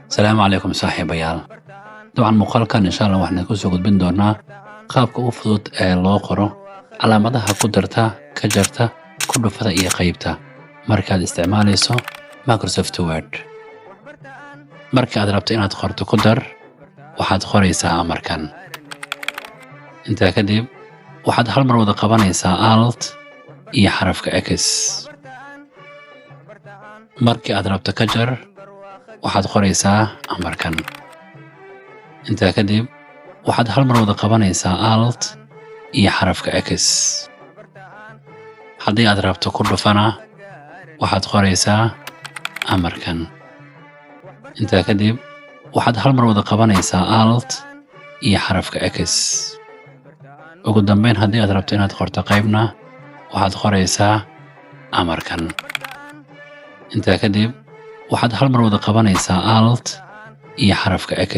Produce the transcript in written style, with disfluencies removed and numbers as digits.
السلام عليكم saaxiibayaal dabcan muuqaalkan insha allah waxaan kusoo gudbin doonaa qaabka ugu fudud ee loo qoro calaamadaha ku darta ka jarta ku dhufada iyo qaybta markaad isticmaalayso Microsoft Word marka aad rabto inaad qorto ku dar waxaad qoraysaa amarkan intaa kadib waxaad hal mar wada qabanaysaa Alt iyo xarafka X marka aad rabto ka jar waxaad qoraysaa amarkan intaa kadib waxaad hal mar wada qabanaysaa Alt iyo xarafka X haddii aad rabto ku dhufana waxaad qoraysaa amarkan intaa kadib waxaad hal mar wada qabanaysaa Alt iyo xarafka X ugu dambeyn haddii aad rabto inaad qorto qaybna waxaad qoraysaa amarkan intaa kadib waxaad hal mar wada qabanaysaa Alt iyo xarafka X